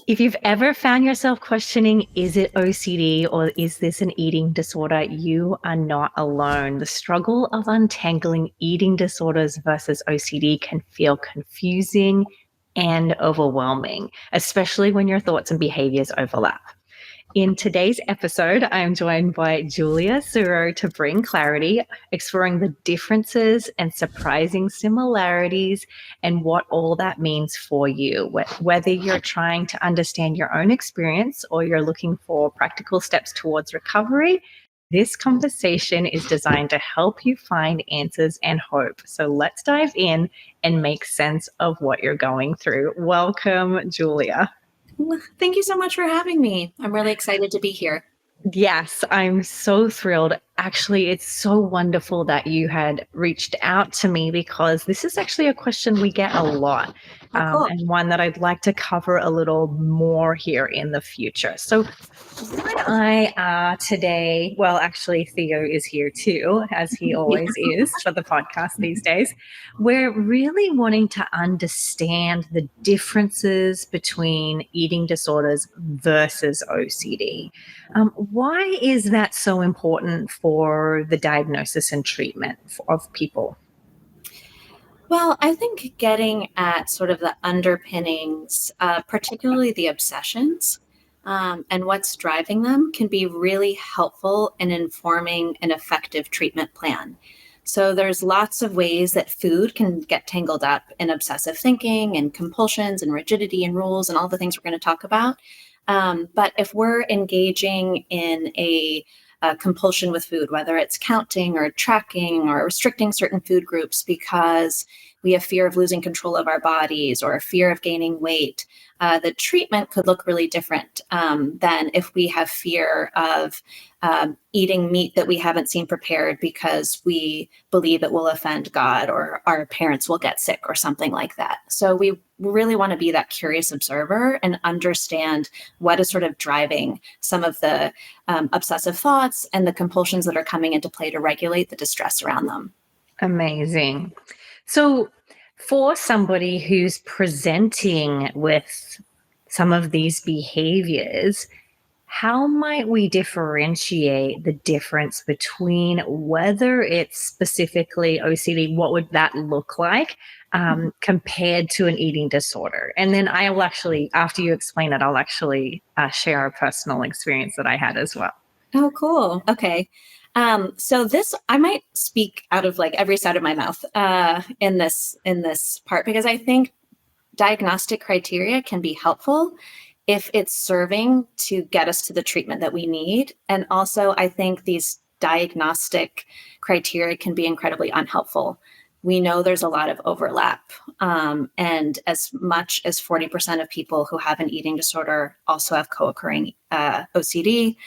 If you've ever found yourself questioning, is it OCD or is this an eating disorder? You are not alone. The struggle of untangling eating disorders versus OCD can feel confusing and overwhelming, especially when your thoughts and behaviors overlap. In today's episode, I am joined by Giulia Suro to bring clarity, exploring the differences and surprising similarities and what all that means for you. Whether you're trying to understand your own experience or you're looking for practical steps towards recovery, this conversation is designed to help you find answers and hope. So let's dive in and make sense of what you're going through. Welcome, Giulia. Thank you so much for having me. I'm really excited to be here. Yes, I'm so thrilled. Actually, it's so wonderful that you had reached out to me because this is actually a question we get a lot, Cool. and one that I'd like to cover a little more here in the future. So, you and I are today, well, actually, Theo is here too, as he always is for the podcast these days. We're really wanting to understand the differences between eating disorders versus OCD. Why is that so important for the diagnosis and treatment of people? Well, I think getting at sort of the underpinnings, particularly the obsessions, and what's driving them can be really helpful in informing an effective treatment plan. So there's lots of ways that food can get tangled up in obsessive thinking and compulsions and rigidity and rules and all the things we're going to talk about. But if we're engaging in a compulsion with food, whether it's counting or tracking or restricting certain food groups because we have fear of losing control of our bodies or fear of gaining weight, the treatment could look really different than if we have fear of eating meat that we haven't seen prepared because we believe it will offend God or our parents will get sick or something like that. So we really want to be that curious observer and understand what is sort of driving some of the obsessive thoughts and the compulsions that are coming into play to regulate the distress around them. Amazing. So, for somebody who's presenting with some of these behaviors, how might we differentiate the difference between whether it's specifically OCD, what would that look like compared to an eating disorder? And then I will actually, after you explain it, I'll actually share a personal experience that I had as well. Oh, cool. Okay. So this, I might speak out of like every side of my mouth in this part, because I think diagnostic criteria can be helpful if it's serving to get us to the treatment that we need. And also, I think these diagnostic criteria can be incredibly unhelpful. We know there's a lot of overlap. And as much as 40% of people who have an eating disorder also have co-occurring OCD.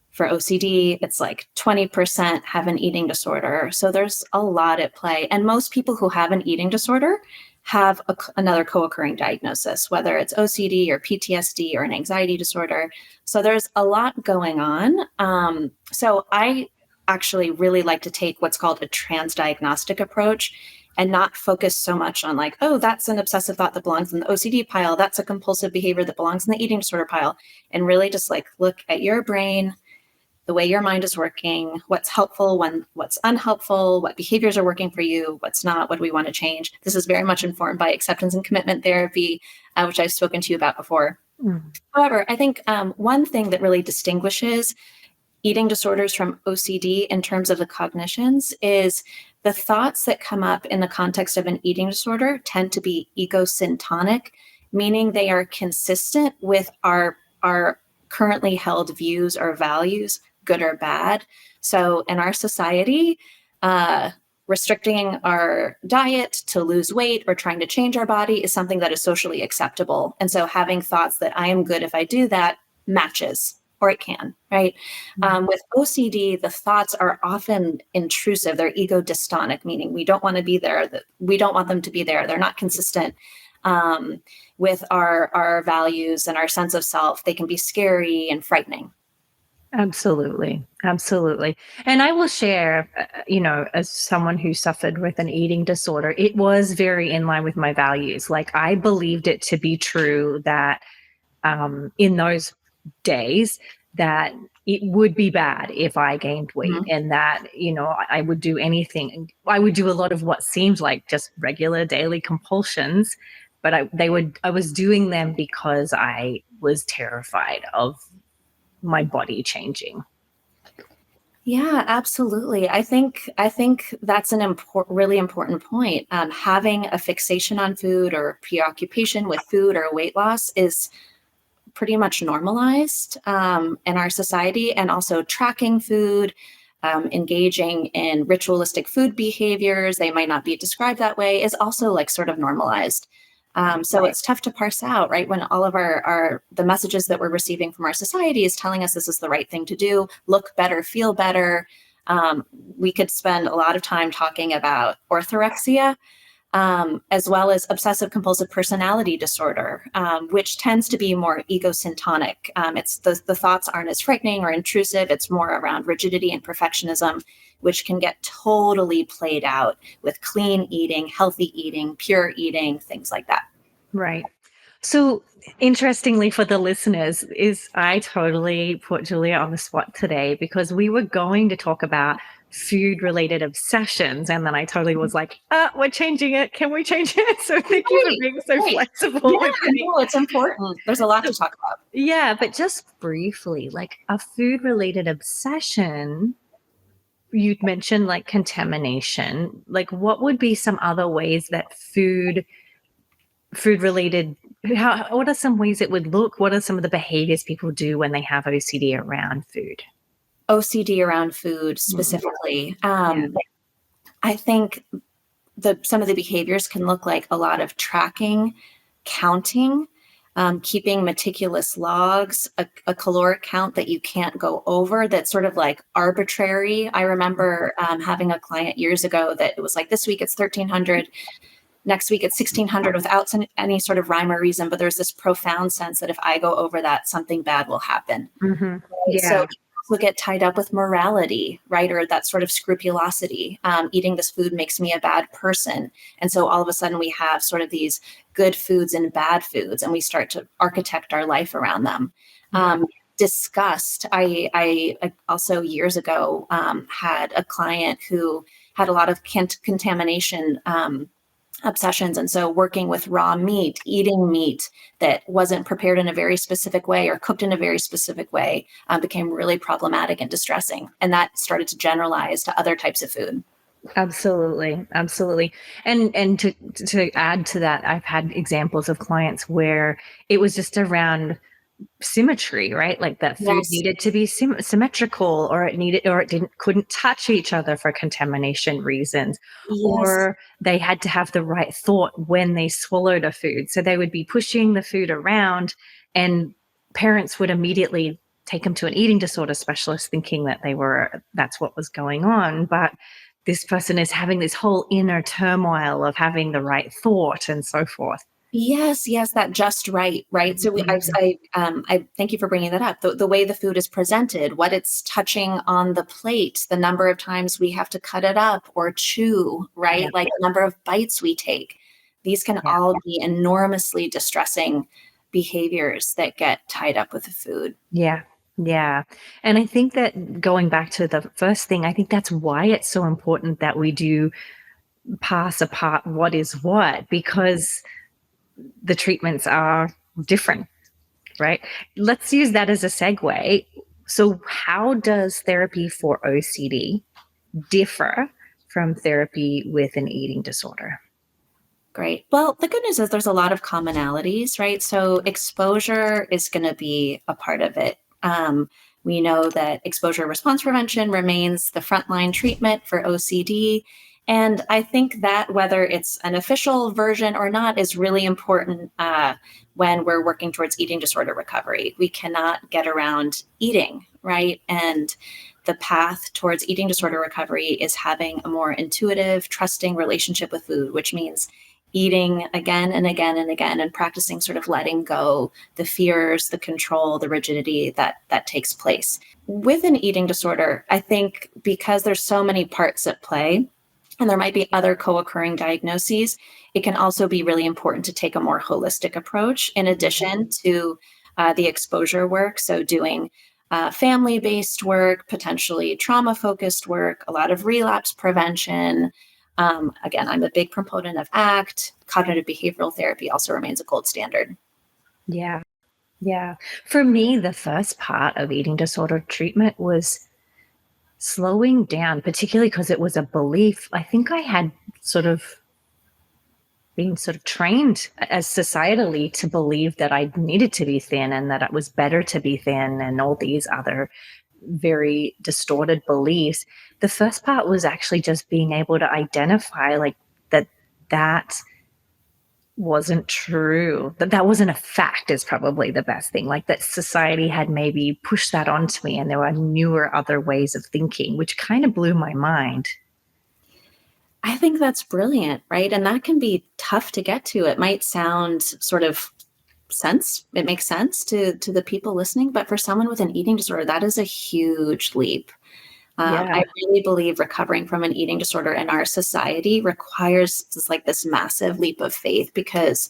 For OCD, it's like 20% have an eating disorder. So there's a lot at play. And most people who have an eating disorder have another co-occurring diagnosis, whether it's OCD or PTSD or an anxiety disorder. So there's a lot going on. So I actually really like to take what's called a transdiagnostic approach and not focus so much on like, oh, that's an obsessive thought that belongs in the OCD pile. That's a compulsive behavior that belongs in the eating disorder pile. And really just like look at your brain, the way your mind is working, what's helpful, what's unhelpful, what behaviors are working for you, what's not, what do we want to change. This is very much informed by acceptance and commitment therapy, which I've spoken to you about before. However, I think one thing that really distinguishes eating disorders from OCD in terms of the cognitions is the thoughts that come up in the context of an eating disorder tend to be ego-syntonic, meaning they are consistent with our currently held views or values, good or bad. So in our society, restricting our diet to lose weight or trying to change our body is something that is socially acceptable. And so having thoughts that I am good if I do that matches, or it can, right? With OCD, the thoughts are often intrusive. They're ego-dystonic, meaning we don't want to be there. We don't want them to be there. They're not consistent with our values and our sense of self. They can be scary and frightening. Absolutely. Absolutely. And I will share, as someone who suffered with an eating disorder, it was very in line with my values. Like I believed it to be true that in those days that it would be bad if I gained weight, and that, I would do anything. I would do a lot of what seemed like just regular daily compulsions, but I was doing them because I was terrified of my body changing. Yeah, absolutely. I think that's an really important point. Having a fixation on food or preoccupation with food or weight loss is pretty much normalized in our society, and also tracking food, engaging in ritualistic food behaviors, they might not be described that way, is also like sort of normalized. So it's tough to parse out, right? When all of the messages that we're receiving from our society is telling us this is the right thing to do, look better, feel better. We could spend a lot of time talking about orthorexia, as well as obsessive compulsive personality disorder, which tends to be more ego-syntonic. It's the thoughts aren't as frightening or intrusive. It's more around rigidity and perfectionism, which can get totally played out with clean eating, healthy eating, pure eating, things like that. Right. So interestingly for the listeners, is I totally put Giulia on the spot today because we were going to talk about food related obsessions. And then I totally was like, we're changing it. Can we change it? So thank you for being so flexible with me. No, it's important. There's a lot to talk about. Yeah, but just briefly, like a food related obsession, you'd mentioned like contamination. Like what would be some other ways that food related, what are some ways it would look? What are some of the behaviors people do when they have OCD around food? OCD around food specifically. I think some of the behaviors can look like a lot of tracking, counting, keeping meticulous logs, a caloric count that you can't go over, that's sort of like arbitrary. I remember having a client years ago that it was like, this week it's 1,300, next week it's 1,600 without any sort of rhyme or reason. But there's this profound sense that if I go over that, something bad will happen. Mm-hmm. Yeah. So people get tied up with morality, right? Or that sort of scrupulosity. Eating this food makes me a bad person. And so all of a sudden we have sort of these good foods and bad foods, and we start to architect our life around them. Disgust. I also years ago had a client who had a lot of contamination obsessions. And so working with raw meat, eating meat that wasn't prepared in a very specific way or cooked in a very specific way became really problematic and distressing. And that started to generalize to other types of food. Absolutely. Absolutely. And to add to that, I've had examples of clients where it was just around symmetry, right? Like that food needed to be symmetrical, or it couldn't touch each other for contamination reasons, or they had to have the right thought when they swallowed a food. So they would be pushing the food around, and parents would immediately take them to an eating disorder specialist thinking that that's what was going on. But this person is having this whole inner turmoil of having the right thought and so forth. Yes, that just right. So I thank you for bringing that up. The way the food is presented, what it's touching on the plate, the number of times we have to cut it up or chew, right? Yeah. Like the number of bites we take. These can all be enormously distressing behaviors that get tied up with the food. Yeah. Yeah. And I think that going back to the first thing, I think that's why it's so important that we do pass apart what is what, because the treatments are different, right? Let's use that as a segue. So how does therapy for OCD differ from therapy with an eating disorder? Great. Well, the good news is there's a lot of commonalities, right? So exposure is going to be a part of it. We know that exposure response prevention remains the frontline treatment for OCD. And I think that whether it's an official version or not is really important when we're working towards eating disorder recovery. We cannot get around eating, right? And the path towards eating disorder recovery is having a more intuitive, trusting relationship with food, which means eating again and again and again, and practicing sort of letting go the fears, the control, the rigidity that takes place. With an eating disorder, I think because there's so many parts at play, and there might be other co-occurring diagnoses, it can also be really important to take a more holistic approach in addition to the exposure work. So doing family-based work, potentially trauma-focused work, a lot of relapse prevention. Again, I'm a big proponent of ACT. Cognitive behavioral therapy also remains a gold standard. Yeah. Yeah. For me, the first part of eating disorder treatment was slowing down, particularly because it was a belief. I think I had sort of been sort of trained as societally to believe that I needed to be thin and that it was better to be thin and all these other very distorted beliefs. The first part was actually just being able to identify like that wasn't true, that wasn't a fact is probably the best thing. Like that society had maybe pushed that onto me and there were newer other ways of thinking, which kind of blew my mind. I think that's brilliant, right? And that can be tough to get to. It might sound sort of it makes sense to the people listening, but for someone with an eating disorder, that is a huge leap. Yeah. I really believe recovering from an eating disorder in our society requires this massive leap of faith, because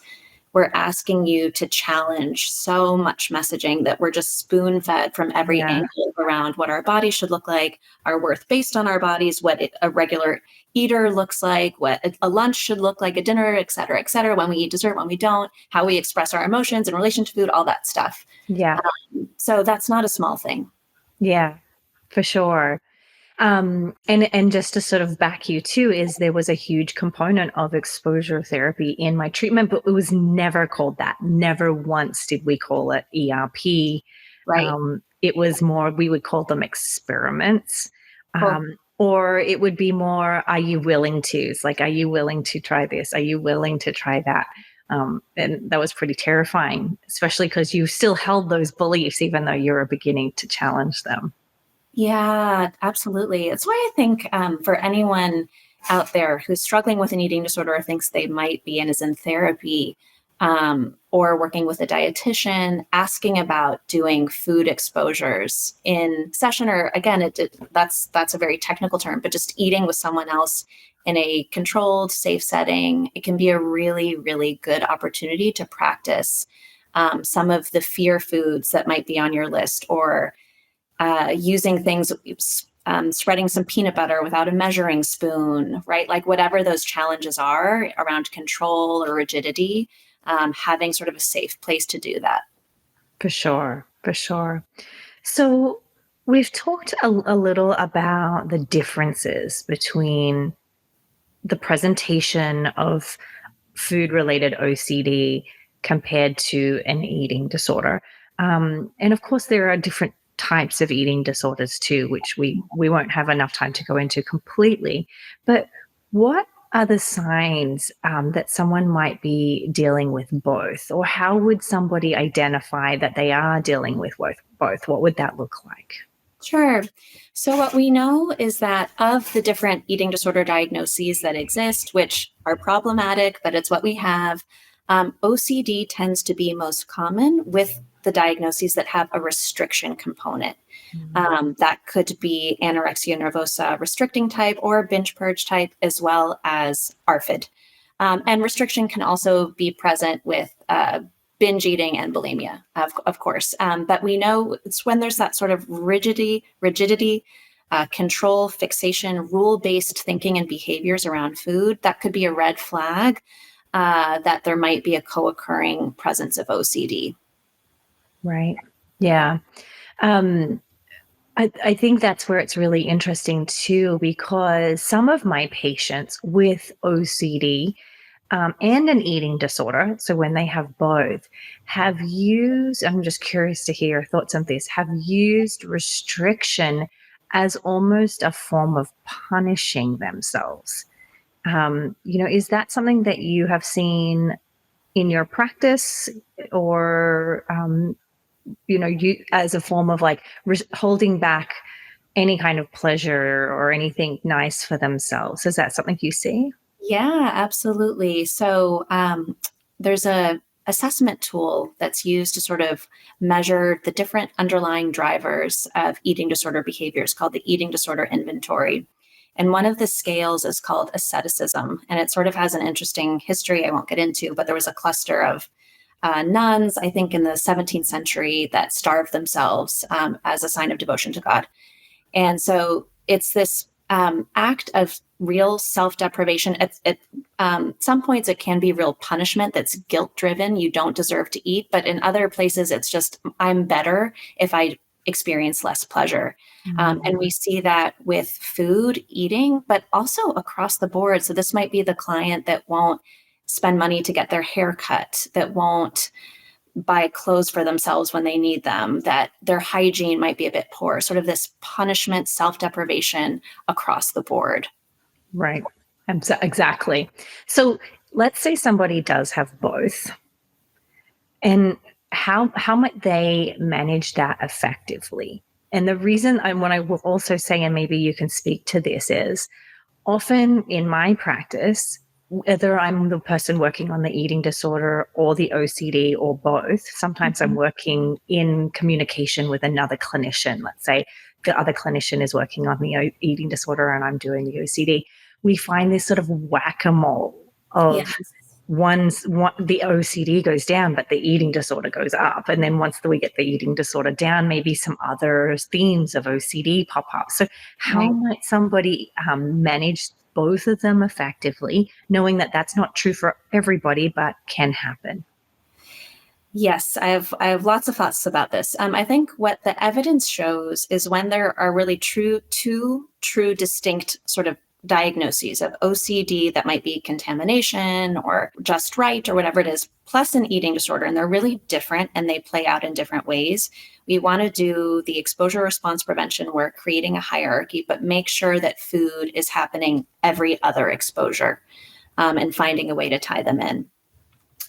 we're asking you to challenge so much messaging that we're just spoon fed from every Yeah. angle around what our body should look like, our worth based on our bodies, what a regular eater looks like, what a lunch should look like, a dinner, et cetera, when we eat dessert, when we don't, how we express our emotions in relation to food, all that stuff. Yeah. So that's not a small thing. Yeah, for sure. And just to sort of back you too, is there was a huge component of exposure therapy in my treatment, but it was never called that. Never once did we call it ERP. Right. It was more, we would call them experiments. Cool. Or it would be more, are you willing to? It's like, are you willing to try this? Are you willing to try that? And that was pretty terrifying, especially because you still held those beliefs, even though you were beginning to challenge them. Yeah, absolutely. It's why I think for anyone out there who's struggling with an eating disorder or thinks they might be and is in therapy, or working with a dietitian, asking about doing food exposures in session, or again, that's a very technical term, but just eating with someone else in a controlled, safe setting, it can be a really, really good opportunity to practice some of the fear foods that might be on your list, or using things, spreading some peanut butter without a measuring spoon, right? Like whatever those challenges are around control or rigidity, having sort of a safe place to do that. For sure, for sure. So we've talked a little about the differences between the presentation of food-related OCD compared to an eating disorder. And of course, there are different types of eating disorders too, which we won't have enough time to go into completely. But what are the signs that someone might be dealing with both? Or how would somebody identify that they are dealing with both? What would that look like? Sure. So what we know is that of the different eating disorder diagnoses that exist, which are problematic, but it's what we have, OCD tends to be most common with the diagnoses that have a restriction component. That could be anorexia nervosa restricting type or binge purge type, as well as ARFID. And restriction can also be present with binge eating and bulimia, of course. But we know it's when there's that sort of rigidity, control, fixation, rule-based thinking and behaviors around food, that could be a red flag that there might be a co-occurring presence of OCD. Right. Yeah. I think that's where it's really interesting too, because some of my patients with OCD and an eating disorder, so when they have both, have used, I'm just curious to hear your thoughts on this, have used restriction as almost a form of punishing themselves. Is that something that you have seen in your practice, or you as a form of like holding back any kind of pleasure or anything nice for themselves? Is that something you see? Yeah, absolutely. So there's a assessment tool that's used to sort of measure the different underlying drivers of eating disorder behaviors called the Eating Disorder Inventory. And one of the scales is called asceticism. And it sort of has an interesting history I won't get into, but there was a cluster of nuns, I think in the 17th century, that starved themselves as a sign of devotion to God. And so it's this act of real self-deprivation. At some points, it can be real punishment that's guilt-driven. You don't deserve to eat. But in other places, it's just, I'm better if I experience less pleasure. And we see that with food, eating, but also across the board. So this might be the client that won't spend money to get their hair cut, that won't buy clothes for themselves when they need them, that their hygiene might be a bit poor, sort of this punishment, self-deprivation across the board. Right. Exactly. So let's say somebody does have both. And how might they manage that effectively? And the reason what I will also say, and maybe you can speak to this, is often in my practice, whether I'm the person working on the eating disorder or the OCD or both, sometimes I'm working in communication with another clinician. Let's say the other clinician is working on the eating disorder and I'm doing the OCD. We find this sort of whack-a-mole of the OCD goes down, but the eating disorder goes up. And then once we get the eating disorder down, maybe some other themes of OCD pop up. So how might somebody manage both of them effectively, knowing that that's not true for everybody, but can happen? Yes, I have lots of thoughts about this. I think what the evidence shows is when there are really two true distinct sort of diagnoses of OCD that might be contamination or just right or whatever it is, plus an eating disorder, and they're really different and they play out in different ways. We want to do the exposure response prevention work, creating a hierarchy, but make sure that food is happening every other exposure and finding a way to tie them in.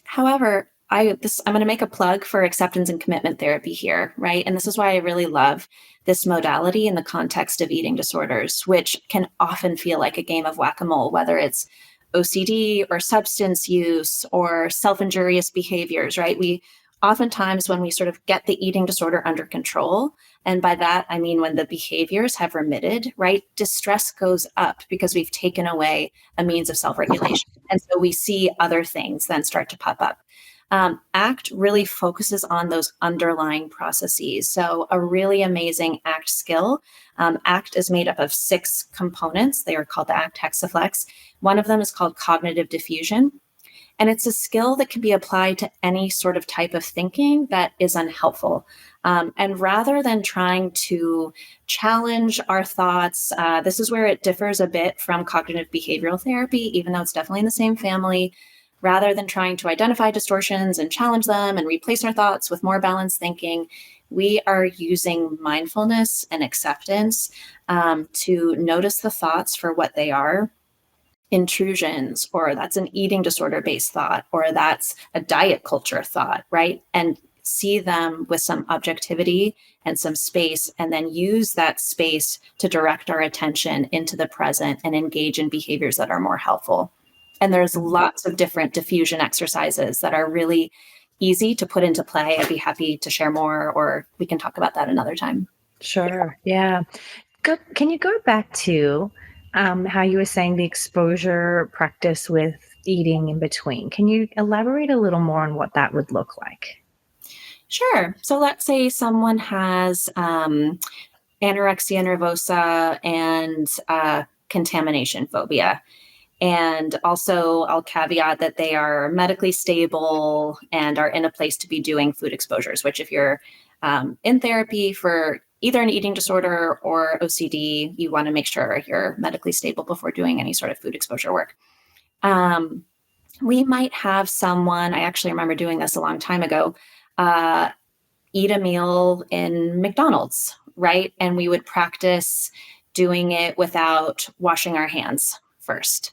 However, I'm going to make a plug for acceptance and commitment therapy here, right? And this is why I really love this modality in the context of eating disorders, which can often feel like a game of whack-a-mole, whether it's OCD or substance use or self-injurious behaviors, right? We oftentimes, when we sort of get the eating disorder under control, and by that, I mean when the behaviors have remitted, right? Distress goes up because we've taken away a means of self-regulation. And so we see other things then start to pop up. ACT really focuses on those underlying processes. So a really amazing ACT skill. ACT is made up of 6 components. They are called the ACT hexaflex. One of them is called cognitive diffusion. And it's a skill that can be applied to any sort of type of thinking that is unhelpful. And rather than trying to challenge our thoughts, this is where it differs a bit from cognitive behavioral therapy, even though it's definitely in the same family. Rather than trying to identify distortions and challenge them and replace our thoughts with more balanced thinking, we are using mindfulness and acceptance to notice the thoughts for what they are. Intrusions, or that's an eating disorder based thought, or that's a diet culture thought, right? And see them with some objectivity and some space, and then use that space to direct our attention into the present and engage in behaviors that are more helpful. And there's lots of different diffusion exercises that are really easy to put into play. I'd be happy to share more, or we can talk about that another time. Sure. Yeah. Can you go back to how you were saying the exposure practice with eating in between? Can you elaborate a little more on what that would look like? Sure. So let's say someone has anorexia nervosa and contamination phobia. And also, I'll caveat that they are medically stable and are in a place to be doing food exposures, which if you're in therapy for either an eating disorder or OCD, you want to make sure you're medically stable before doing any sort of food exposure work. We might have someone, I actually remember doing this a long time ago, eat a meal in McDonald's, right? And we would practice doing it without washing our hands first.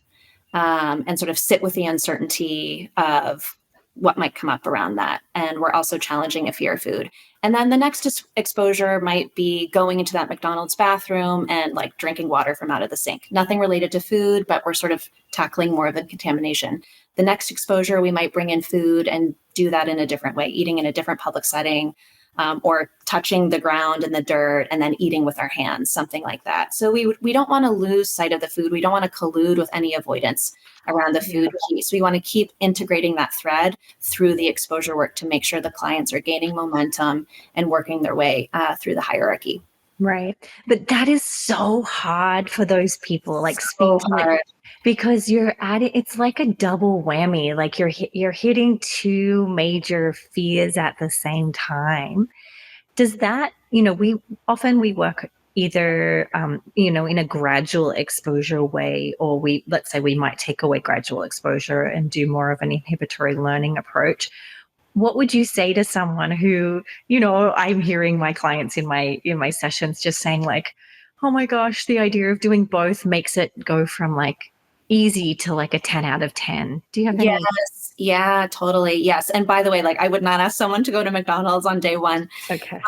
And sort of sit with the uncertainty of what might come up around that. And we're also challenging a fear of food. And then the next exposure might be going into that McDonald's bathroom and like drinking water from out of the sink. Nothing related to food, but we're sort of tackling more of the contamination. The next exposure, we might bring in food and do that in a different way, eating in a different public setting. or touching the ground and the dirt and then eating with our hands, something like that. So we don't want to lose sight of the food. We don't want to collude with any avoidance around the food piece. We want to keep integrating that thread through the exposure work to make sure the clients are gaining momentum and working their way through the hierarchy. Right. But that is so hard for those people, like So hard. because you're at it, it's like a double whammy. Like you're hitting two major fears at the same time. Does that, we work either, in a gradual exposure way, or let's say we might take away gradual exposure and do more of an inhibitory learning approach. What would you say to someone who, I'm hearing my clients in my sessions just saying like, oh my gosh, the idea of doing both makes it go from like easy to like a 10 out of 10. Do you have any? Yes. Yeah, totally. Yes. And by the way, like I would not ask someone to go to McDonald's on day one. Okay.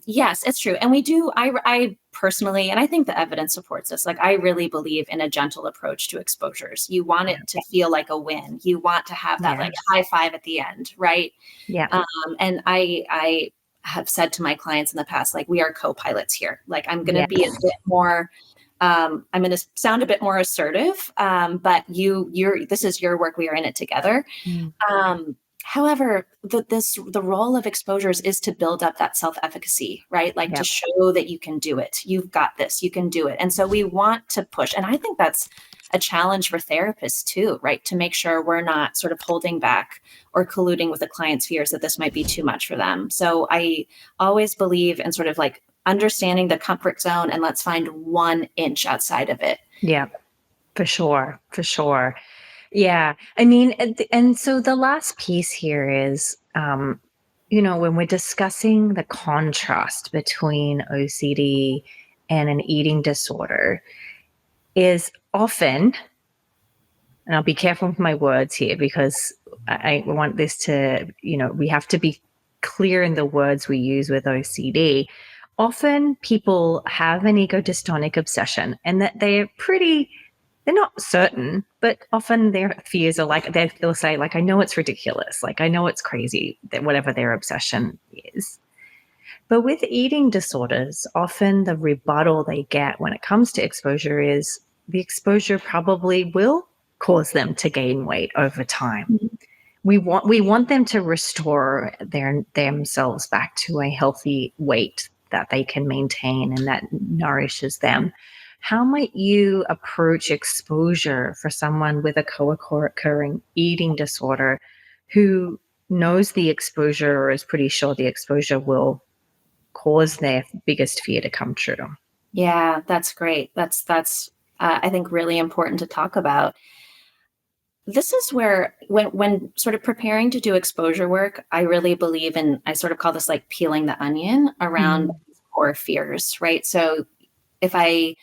Yes, it's true. And we do, I personally, and I think the evidence supports this, like I really believe in a gentle approach to exposures. You want it to feel like a win. You want to have that like high five at the end, right? Yeah. And I have said to my clients in the past, like we are co-pilots here. Like I'm going to be a bit more, I'm going to sound a bit more assertive, but this is your work. We are in it together. However, the role of exposures is to build up that self-efficacy, right? Like to show that you can do it. You've got this, you can do it. And so we want to push. And I think that's a challenge for therapists too, right? To make sure we're not sort of holding back or colluding with the client's fears that this might be too much for them. So I always believe in sort of like understanding the comfort zone and let's find 1 inch outside of it. Yeah, for sure. For sure. Yeah. I mean, and so the last piece here is, when we're discussing the contrast between OCD and an eating disorder is often, and I'll be careful with my words here because I want this to, we have to be clear in the words we use with OCD. Often people have an ego-dystonic obsession and that they're not certain, but often their fears are like, they'll say like, I know it's ridiculous. Like, I know it's crazy that whatever their obsession is. But with eating disorders, often the rebuttal they get when it comes to exposure is the exposure probably will cause them to gain weight over time. Mm-hmm. We want them to restore themselves back to a healthy weight that they can maintain and that nourishes them. How might you approach exposure for someone with a co-occurring eating disorder who knows the exposure or is pretty sure the exposure will cause their biggest fear to come true? Yeah, that's great. That's I think really important to talk about. This is where when sort of preparing to do exposure work, I really believe in, I sort of call this like peeling the onion around core fears, right? So if I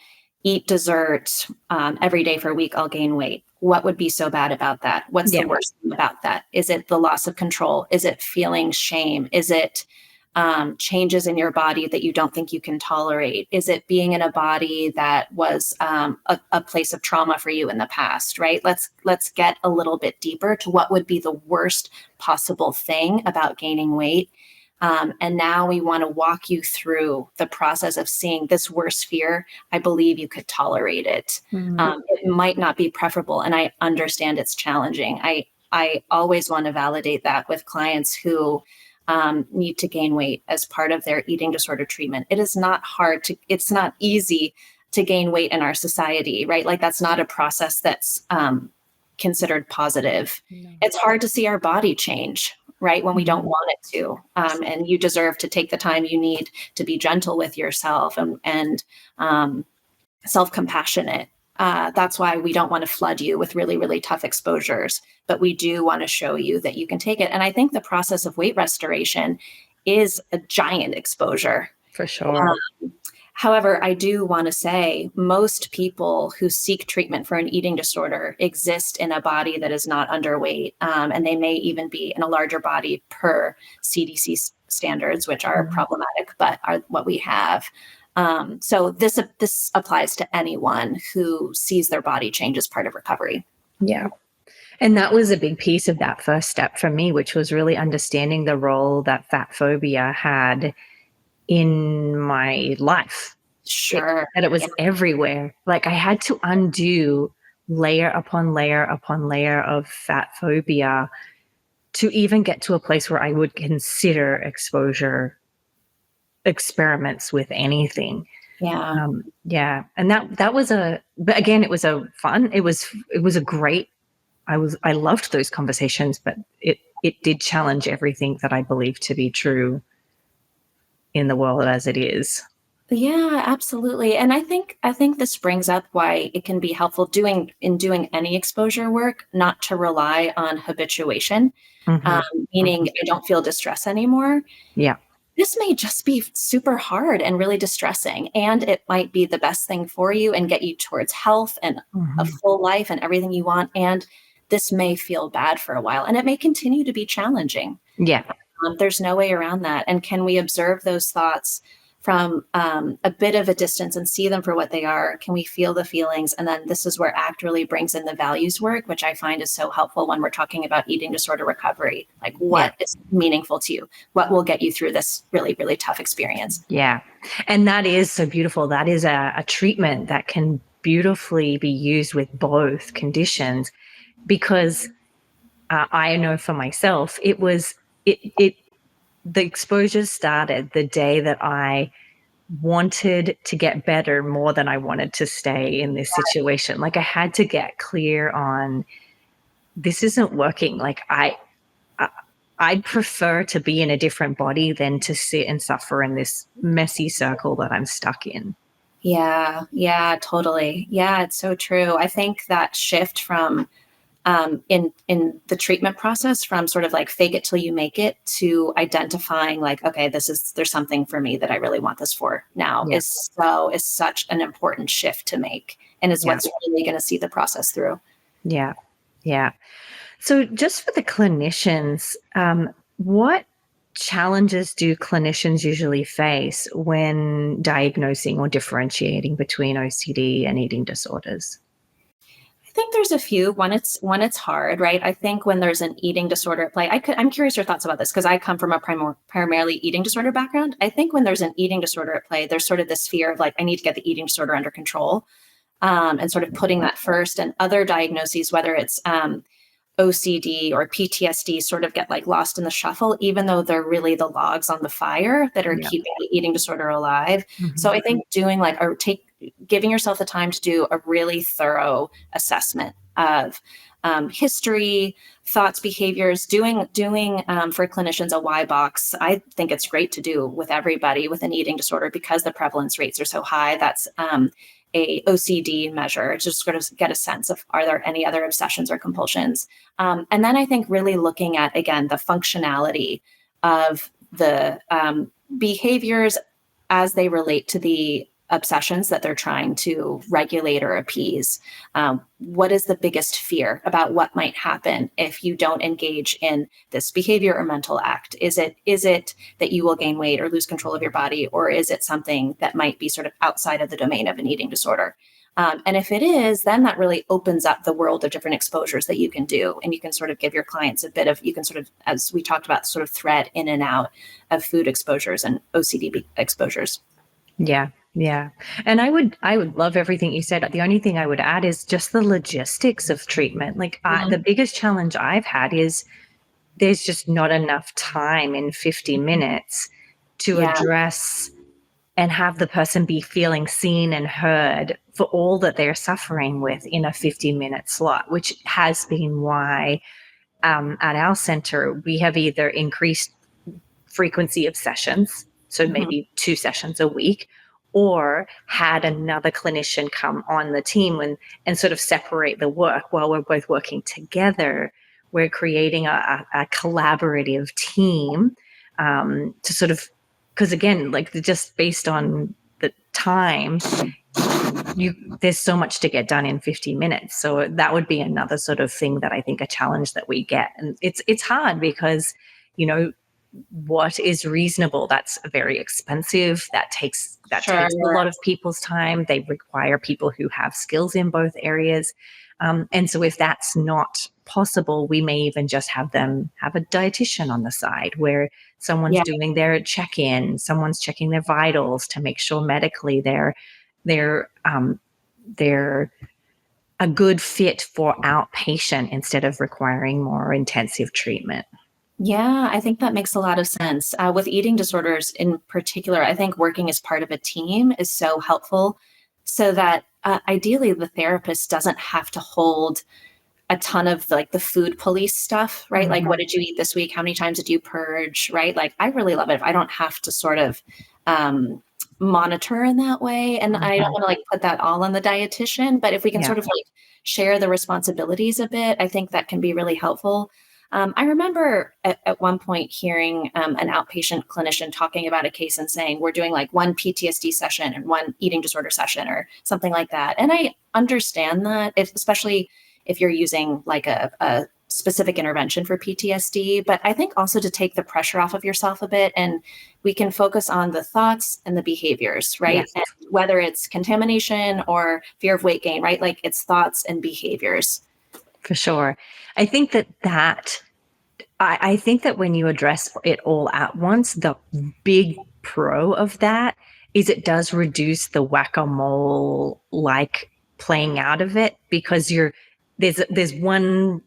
eat dessert every day for a week, I'll gain weight. What would be so bad about that? What's the worst thing about that? Is it the loss of control? Is it feeling shame? Is it changes in your body that you don't think you can tolerate? Is it being in a body that was a place of trauma for you in the past, right? Let's get a little bit deeper to what would be the worst possible thing about gaining weight. And now we want to walk you through the process of seeing this worst fear. I believe you could tolerate it. It might not be preferable, and I understand it's challenging. I always want to validate that with clients who need to gain weight as part of their eating disorder treatment. It is not it's not easy to gain weight in our society, right? Like that's not a process that's considered positive. No. It's hard to see our body change, right? When we don't want it to. And you deserve to take the time you need to be gentle with yourself and self-compassionate. That's why we don't want to flood you with really, really tough exposures, but we do want to show you that you can take it. And I think the process of weight restoration is a giant exposure. For sure. However, I do want to say most people who seek treatment for an eating disorder exist in a body that is not underweight, and they may even be in a larger body per CDC standards, which are problematic, but are what we have. So this applies to anyone who sees their body change as part of recovery. Yeah. And that was a big piece of that first step for me, which was really understanding the role that fat phobia had in my life. Sure. That it was Yeah. everywhere. Like I had to undo layer upon layer upon layer of fat phobia to even get to a place where I would consider exposure experiments with anything. Yeah. Yeah. And that was but again, it was a great, I loved those conversations, but it did challenge everything that I believe to be true in the world as it is. Yeah, absolutely. And I think this brings up why it can be helpful doing any exposure work, not to rely on habituation, Mm-hmm. meaning Mm-hmm. I don't feel distress anymore. Yeah. This may just be super hard and really distressing, and it might be the best thing for you and get you towards health and a Mm-hmm. full life and everything you want. And this may feel bad for a while, and it may continue to be challenging. Yeah. There's no way around that. And can we observe those thoughts from a bit of a distance and see them for what they are? Can we feel the feelings? And then this is where ACT really brings in the values work, which I find is so helpful when we're talking about eating disorder recovery. Like, what is meaningful to you? What will get you through this really, really tough experience? Yeah. And that is so beautiful. That is a treatment that can beautifully be used with both conditions, because I know for myself, the exposures started the day that I wanted to get better more than I wanted to stay in this situation. Like I had to get clear on, this isn't working. Like I'd prefer to be in a different body than to sit and suffer in this messy circle that I'm stuck in. Yeah, totally. Yeah, it's so true. I think that shift from in the treatment process, from sort of like fake it till you make it to identifying like, okay, there's something for me that I really want this for now, Yeah. is such an important shift to make, and is Yeah. what's really going to see the process through. Yeah. Yeah. So just for the clinicians, what challenges do clinicians usually face when diagnosing or differentiating between OCD and eating disorders? I think there's a few. One, it's hard, right? I think when there's an eating disorder at play, I'm curious your thoughts about this, because I come from a primarily eating disorder background. I think when there's an eating disorder at play, there's sort of this fear of like, I need to get the eating disorder under control, and sort of putting that first. And other diagnoses, whether it's OCD or PTSD, sort of get like lost in the shuffle, even though they're really the logs on the fire that are Yeah. keeping the eating disorder alive. Mm-hmm. So I think giving yourself the time to do a really thorough assessment of history, thoughts, behaviors, doing for clinicians a Y box. I think it's great to do with everybody with an eating disorder, because the prevalence rates are so high. That's a OCD measure, just sort of get a sense of, are there any other obsessions or compulsions? And then I think really looking at, again, the functionality of the behaviors as they relate to the obsessions that they're trying to regulate or appease. What is the biggest fear about what might happen if you don't engage in this behavior or mental act? Is it that you will gain weight or lose control of your body, or is it something that might be sort of outside of the domain of an eating disorder? And if it is, then that really opens up the world of different exposures that you can do. And you can sort of give your clients you can sort of, as we talked about, sort of thread in and out of food exposures and OCD exposures. Yeah. Yeah. And I would love everything you said. The only thing I would add is just the logistics of treatment. Like the biggest challenge I've had is there's just not enough time in 50 minutes to address and have the person be feeling seen and heard for all that they're suffering with in a 50-minute slot, which has been why at our center, we have either increased frequency of sessions, so maybe 2 sessions a week, or had another clinician come on the team and sort of separate the work while we're both working together. We're creating a collaborative team to sort of, because again, like just based on the time, there's so much to get done in 50 minutes. So that would be another sort of thing that I think a challenge that we get. And it's hard because, you know, what is reasonable. That's very expensive. That takes Sure. a lot of people's time. They require people who have skills in both areas. And so if that's not possible, we may even just have them have a dietitian on the side where someone's doing their check-in, someone's checking their vitals to make sure medically they're a good fit for outpatient instead of requiring more intensive treatment. Yeah, I think that makes a lot of sense. With eating disorders in particular, I think working as part of a team is so helpful so that ideally the therapist doesn't have to hold a ton of like the food police stuff, right? Like, what did you eat this week? How many times did you purge, right? Like, I really love it if I don't have to sort of monitor in that way. And I don't want to like put that all on the dietitian, but if we can sort of like share the responsibilities a bit, I think that can be really helpful. I remember at one point hearing an outpatient clinician talking about a case and saying, we're doing like one PTSD session and one eating disorder session or something like that. And I understand that, especially if you're using like a specific intervention for PTSD, but I think also to take the pressure off of yourself a bit, and we can focus on the thoughts and the behaviors, right? Yes. And whether it's contamination or fear of weight gain, right? Like it's thoughts and behaviors. For sure. I think I think that when you address it all at once, the big pro of that is it does reduce the whack-a-mole like playing out of it, because there's one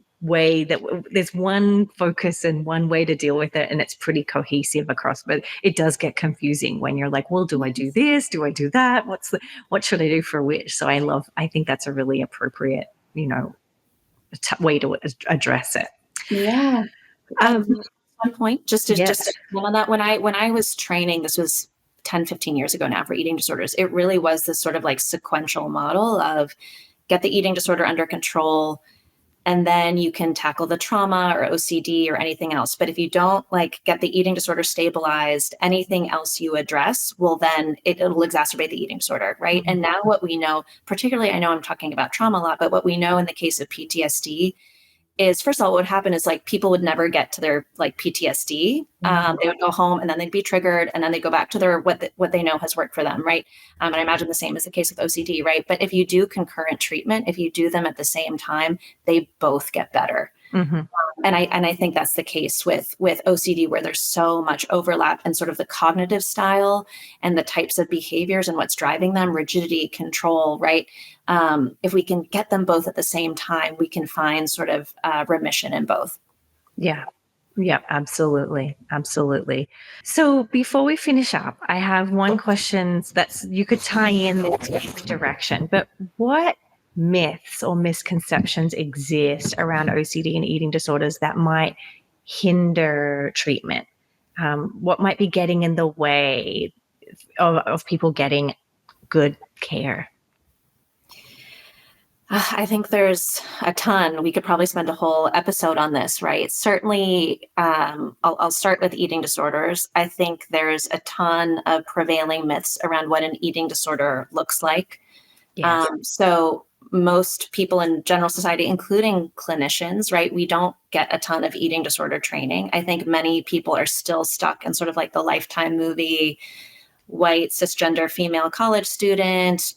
focus and one way to deal with it, and it's pretty cohesive across. But it does get confusing when you're like, well, do I do this? Do I do that? What should I do for which? So I think that's a really appropriate, way to address it. Yeah. One point, just to on that, when I was training, this was 10, 15 years ago now, for eating disorders, it really was this sort of like sequential model of get the eating disorder under control, and then you can tackle the trauma or OCD or anything else. But if you don't like get the eating disorder stabilized, anything else you address will then it'll exacerbate the eating disorder, right? And now what we know, particularly, I know I'm talking about trauma a lot, but what we know in the case of PTSD is, first of all, what would happen is like people would never get to their like PTSD. They would go home and then they'd be triggered, and then they go back to their what they know has worked for them, right? And I imagine the same is the case with OCD, right? But if you do concurrent treatment, if you do them at the same time, they both get better. And I think that's the case with OCD, where there's so much overlap and sort of the cognitive style and the types of behaviors and what's driving them, rigidity, control, right? If we can get them both at the same time, we can find sort of remission in both. Yeah, absolutely. Absolutely. So before we finish up, I have one question you could tie in this direction, but what myths or misconceptions exist around OCD and eating disorders that might hinder treatment? What might be getting in the way of people getting good care? I think there's a ton. We could probably spend a whole episode on this, right? Certainly, I'll start with eating disorders. I think there's a ton of prevailing myths around what an eating disorder looks like. Yes. So most people in general society, including clinicians, right, we don't get a ton of eating disorder training. I think many people are still stuck in sort of like the Lifetime movie, white cisgender female college student,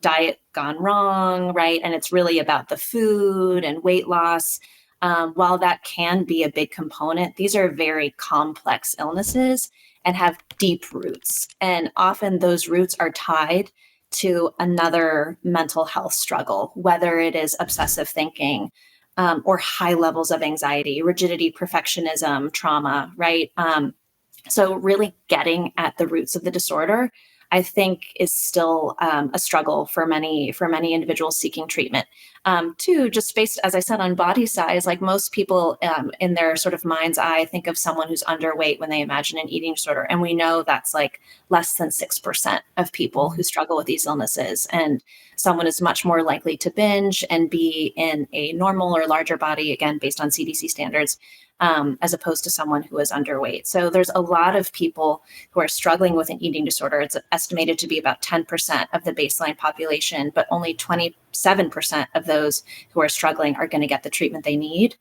diet gone wrong, right? And it's really about the food and weight loss. While that can be a big component, these are very complex illnesses and have deep roots. And often those roots are tied to another mental health struggle, whether it is obsessive thinking or high levels of anxiety, rigidity, perfectionism, trauma, right? So really getting at the roots of the disorder, I think, is still a struggle for many individuals seeking treatment. Two, just based, as I said, on body size, like most people in their sort of mind's eye think of someone who's underweight when they imagine an eating disorder. And we know that's like less than 6% of people who struggle with these illnesses. And someone is much more likely to binge and be in a normal or larger body, again, based on CDC standards, as opposed to someone who is underweight. So there's a lot of people who are struggling with an eating disorder. It's estimated to be about 10% of the baseline population, but only 27% of those who are struggling are going to get the treatment they need.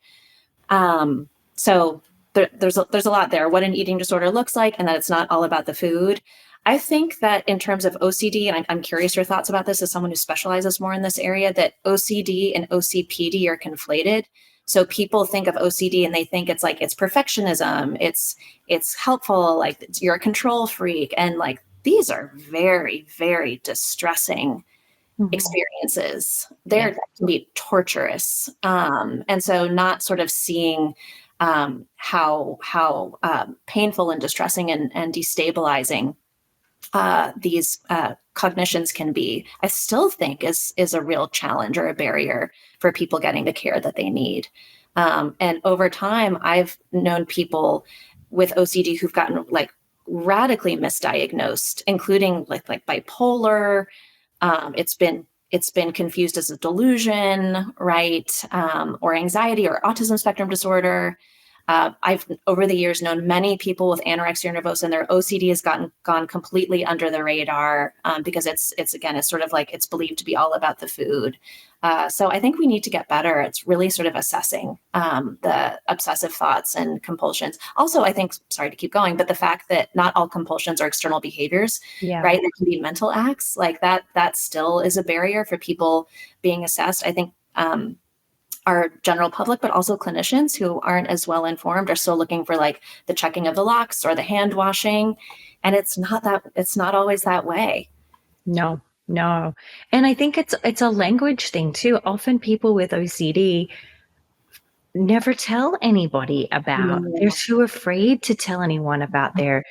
So there's a lot there, what an eating disorder looks like, and that it's not all about the food. I think that in terms of OCD, and I'm curious your thoughts about this as someone who specializes more in this area, that OCD and OCPD are conflated. So people think of OCD and they think it's like, it's perfectionism, it's helpful, like you're a control freak. And like, these are very, very distressing experiences. They're can be torturous. And so not sort of seeing how painful and distressing and destabilizing these cognitions can be, I still think is a real challenge or a barrier for people getting the care that they need. And over time, I've known people with OCD who've gotten like radically misdiagnosed, including like bipolar. It's been confused as a delusion, right? Or anxiety or autism spectrum disorder. I've over the years known many people with anorexia nervosa, and their OCD has gone completely under the radar because it's sort of like it's believed to be all about the food. So I think we need to get better. It's really sort of assessing the obsessive thoughts and compulsions. Also, I think, sorry to keep going, but the fact that not all compulsions are external behaviors, right? There can be mental acts like that. That still is a barrier for people being assessed. I think our general public, but also clinicians who aren't as well informed are still looking for like the checking of the locks or the hand washing. And it's not always that way. No. And I think it's a language thing too. Often people with OCD never tell anybody about, they're too afraid to tell anyone about their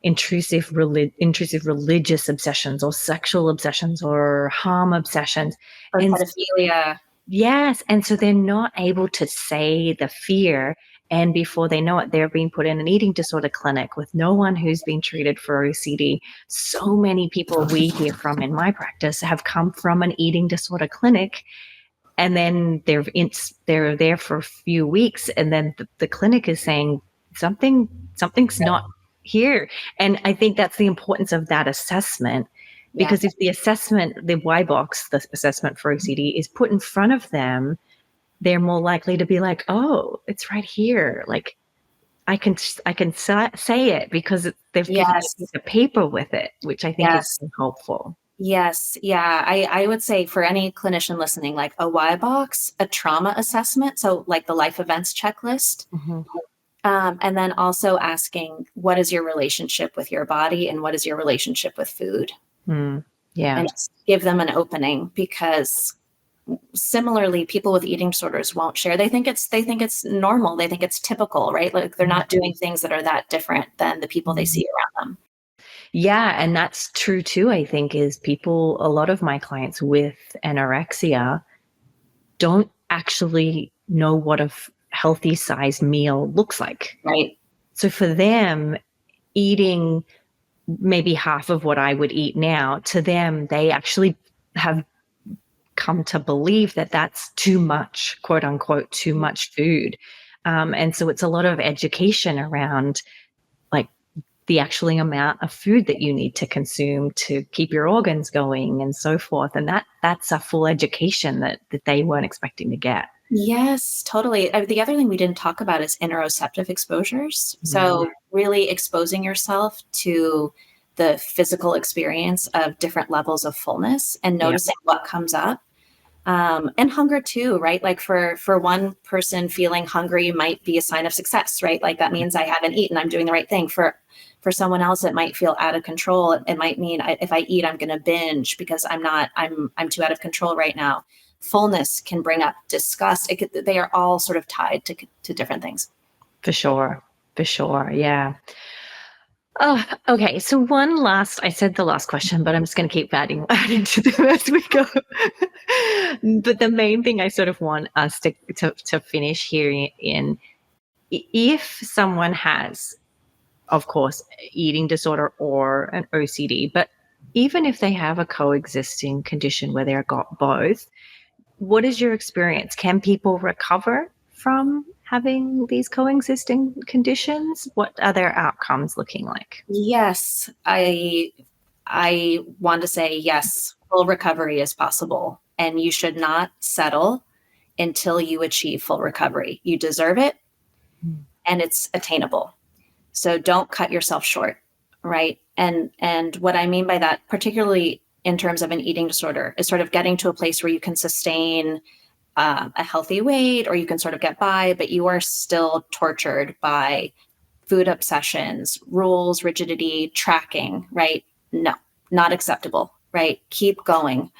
intrusive religious obsessions or sexual obsessions or harm obsessions. Or pedophilia. Yes. And so they're not able to say the fear. And before they know it, they're being put in an eating disorder clinic with no one who's been treated for OCD. So many people we hear from in my practice have come from an eating disorder clinic, and then they're there for a few weeks, and then the clinic is saying something's not here. And I think that's the importance of that assessment. Because if the assessment, the Y box, the assessment for OCD is put in front of them, they're more likely to be like, oh, it's right here. Like I can say it because they've given us a paper with it, which I think is helpful. Yes. Yeah. I would say for any clinician listening, like a Y box, a trauma assessment. So like the life events checklist. And then also asking, what is your relationship with your body and what is your relationship with food? And just give them an opening, because similarly, people with eating disorders won't share. They think it's normal. They think it's typical, right? Like they're not doing things that are that different than the people they see around them. Yeah. And that's true too, I think, is a lot of my clients with anorexia don't actually know what a healthy sized meal looks like. Right. So for them, eating maybe half of what I would eat now, to them, they actually have come to believe that that's too much, quote unquote, too much food. And so it's a lot of education around like the actually amount of food that you need to consume to keep your organs going and so forth. And that's a full education that they weren't expecting to get. Yes, totally. The other thing we didn't talk about is interoceptive exposures. So really exposing yourself to the physical experience of different levels of fullness and noticing what comes up. And hunger too, right? Like for one person, feeling hungry might be a sign of success, right? Like that means I haven't eaten, I'm doing the right thing. For someone else, it might feel out of control. It might mean if I eat, I'm going to binge because I'm too out of control right now. Fullness can bring up disgust. They are all sort of tied to different things. For sure. Yeah. Oh, okay. So I said the last question, but I'm just going to keep adding to them as we go. But the main thing I sort of want us to finish here in, if someone has, of course, eating disorder or an OCD, but even if they have a coexisting condition where they've got both, what is your experience? Can people recover from having these coexisting conditions? What are their outcomes looking like? Yes, I want to say yes, full recovery is possible, and you should not settle until you achieve full recovery. You deserve it, and it's attainable. So don't cut yourself short, right? And what I mean by that, particularly in terms of an eating disorder, is sort of getting to a place where you can sustain a healthy weight, or you can sort of get by, but you are still tortured by food obsessions, rules, rigidity, tracking, right? No, not acceptable, right? Keep going.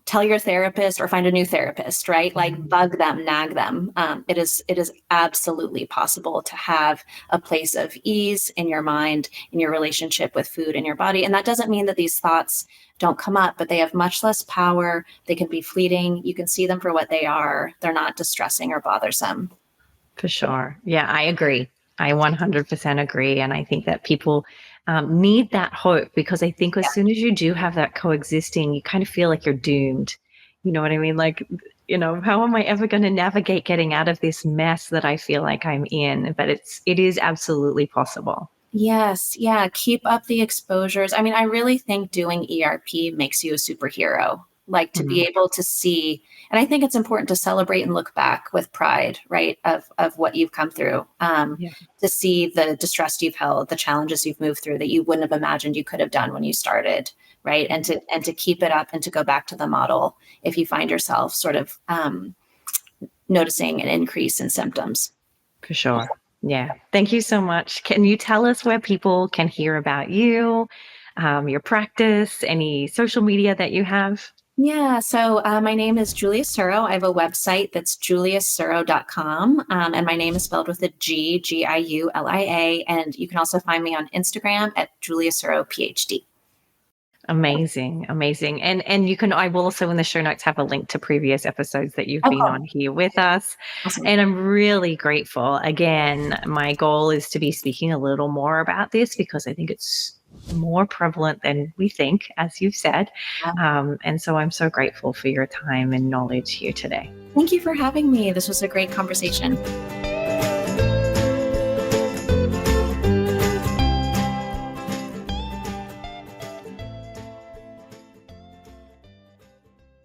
Tell your therapist or find a new therapist, right? Like bug them, nag them. It is absolutely possible to have a place of ease in your mind, in your relationship with food and your body. And that doesn't mean that these thoughts don't come up, but they have much less power. They can be fleeting. You can see them for what they are. They're not distressing or bothersome. For sure. Yeah, I agree. I 100% agree. And I think that people need that hope, because I think as soon as you do have that coexisting, you kind of feel like you're doomed. You know what I mean? Like, how am I ever going to navigate getting out of this mess that I feel like I'm in? But it is absolutely possible. Yes. Yeah. Keep up the exposures. I mean, I really think doing ERP makes you a superhero, like to be able to see. And I think it's important to celebrate and look back with pride, right, of what you've come through, to see the distress you've held, the challenges you've moved through that you wouldn't have imagined you could have done when you started, right? And to keep it up and to go back to the model if you find yourself sort of noticing an increase in symptoms. For sure. Yeah. Thank you so much. Can you tell us where people can hear about you, your practice, any social media that you have? Yeah. So my name is Giulia Suro. I have a website that's giuliasuro.com. And my name is spelled with a G, Giulia. And you can also find me on Instagram at Giulia Suro, PhD. Amazing. Amazing. And I will also in the show notes have a link to previous episodes that you've been on here with us. Awesome. And I'm really grateful. Again, my goal is to be speaking a little more about this because I think it's more prevalent than we think, as you've said. And so I'm so grateful for your time and knowledge here today. Thank you for having me. This was a great conversation.